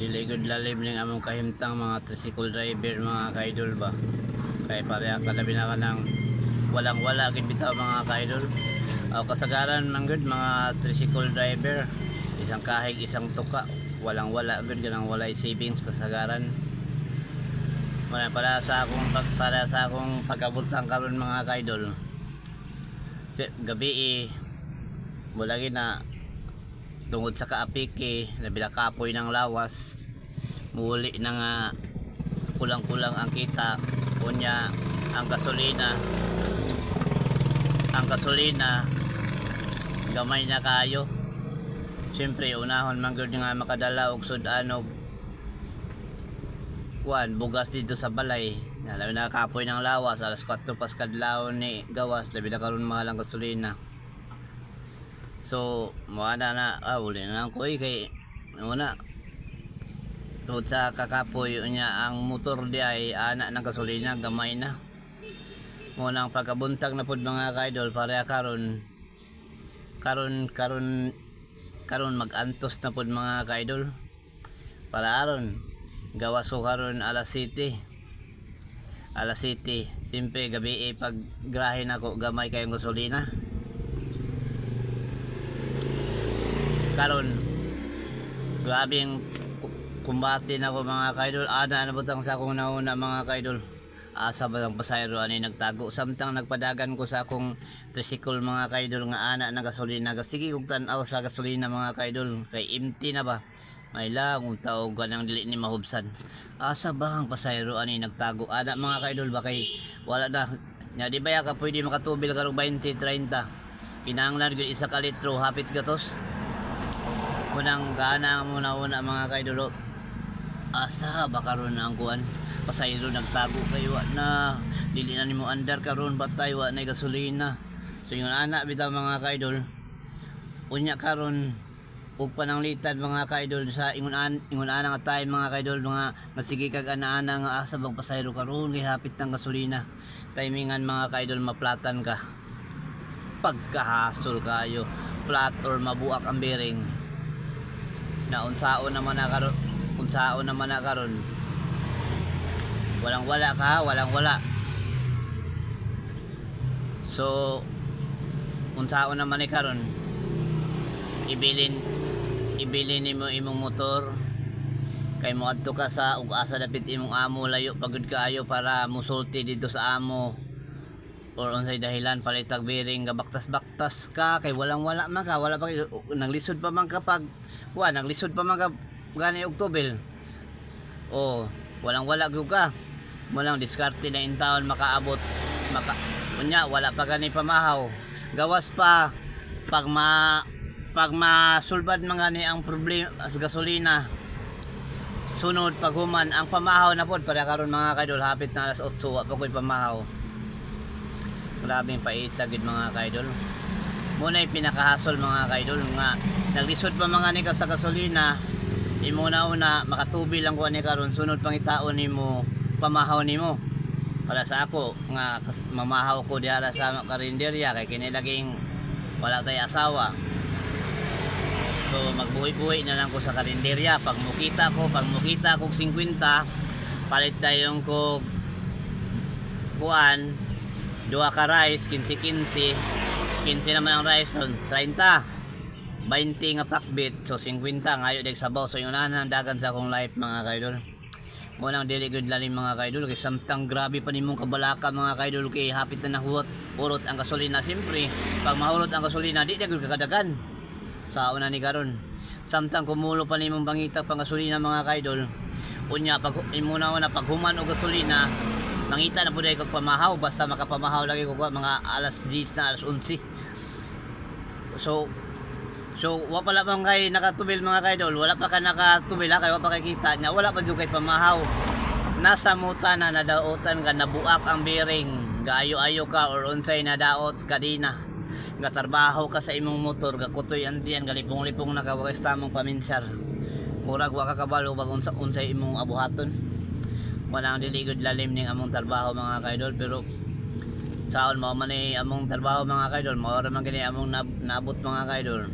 Diligod lalim ng among kahimtang mga tricycle driver mga kaidol ba. Kaya pareha kalabi na ka ng walang wala gid bitaw mga kaidol. Kasagaran man gud mga tricycle driver, isang kahig isang tuka, walang wala gud ganang walay savings kasagaran. Wala para sa akong pagabutang karon mga kaidol. Gabi wala gid na tungod sa kaapiki, labi na kapoy ng lawas, muli na nga kulang-kulang ang kita, unya ang gasolina gamay na kayo. Siyempre unahon man gyud nga makadala og sudanog bugas dito sa balay, labi na kapoy ng lawas, alas 4 pas kadlaw ni gawas, labi na karon mahal ang gasolina. So, muana na, uli na lang ko kay una tungod sa kakapoy niya ang motor di ay anak ng gasolina, gamay na. Muna ang pagkabuntag na pod mga kaidol, pareha karon mag-antos na pod mga kaidol. Para aron, gawas ko karon alas 7. Simple gabi pag grahe na ko, gamay kayong gasolina. Karon grabing kumbati na ko mga kaidol, ana na butang sa akong nauna mga kaidol. Asa ba ang pasayro ani nagtago, samtang nagpadagan ko sa akong tricycle mga kaidol nga ana ng gasolina. Sige kog tan-aw sa gasolina mga kaidol, kay empty na ba, may lang taog ganang dili ni mahubsan. Asa ba ang pasayro ani nagtago, ana mga kaidol ba, kay wala na nya di ba ka pwede makatubil karong 20-30, kinahanglan gyud isa ka litro hapit gatos. Unang gana muna mga kaidolo, asa ba karon ang kuan pasayro nagtago kayo na dili na nimo andar karon batay wa na gasolina. So yung anak bitaw mga kaidol, unya karon ug pananglitan mga kaidol sa ingon ana nga time mga kaidol, mga nasige kag ana nga asa bang pasayro karon kay hapit ng gasolina. Timingan mga kaidol, maplatan ka, pagkahasol kayo flat or mabuak ang bearing na unsaon naman na karon, walang wala. So unsaon naman ni karon, ibilin nimo imong motor kay moadto ka sa ug asa dapit imong amo, layo pagud kaayo para musulti dito sa amo or unsay dahilan palitag bearing, gabaktas-baktas ka kay walang wala man ka, wala pa naglisod pa man kapag naglisod pa man ka gani og tubil. Walang wala gyud ka, walang diskarte na intawon makaabot unya wala pa gani pamahaw, gawas pa pag masulbad man gani ang problema sa gasolina, sunod paghuman ang pamahaw na pod para karon mga kaidol hapit na alas 8 wa pa koy pamahaw. Grabing paita gid mga kaidol. Muna yung pinakahasol mga kaidol nga naglisod pa mga ni ka sa gasolina, imo na una makatubi lang ko ni karon, sunod pangitaon nimo pamahaw nimo. Para sa ako nga mamahaw ko diara sa karinderya kay kini laging wala tay asawa. So magbuhi-buhi na lang ko sa karinderya, pag mukita ko 50 palit tayong ko kuan duha ka rice 15 naman ang rice, so 30 20 nga pakbit, so 50 ngayo deg sabaw. So yun na dagan sa akong life mga kaidol. Munang dili gud lalim mga kaidol, kay samtang grabe pa nimong kabalaka mga kaidol, kay hapit na nahuot urot ang gasolina. Siyempre pag mahurot ang gasolina di gud kakadagan sa una ni karon, samtang kumulo pa nimong bangita pang gasolina mga kaidol. Unya pag imuna na paghuman og gasolina, mangita na pud ay kog pamahaw, basta makapamahaw lagi ko mga alas 10 na alas 11. So wa pala bang kay nakatubil mga kaidol, wala pa ka nakatubil kay wa pa kay kita nya, wala pa jud kay pamahaw. Nasa muta na nadaotan ka, nabuak ang bearing, gaayo-ayo ka or unsay nadaot kadina, gatrabaho ka sa imong motor, gakutoy andiyan, galipong-lipong na ka, wa kay tamang paminsyar, murag wa ka kabalo bag unsay imong abuhaton. Walang dili gud lalim ning among trabaho mga kaidol, pero saon mao man ni among trabaho mga kaidol, mao ra man gani among naabot mga kaidol.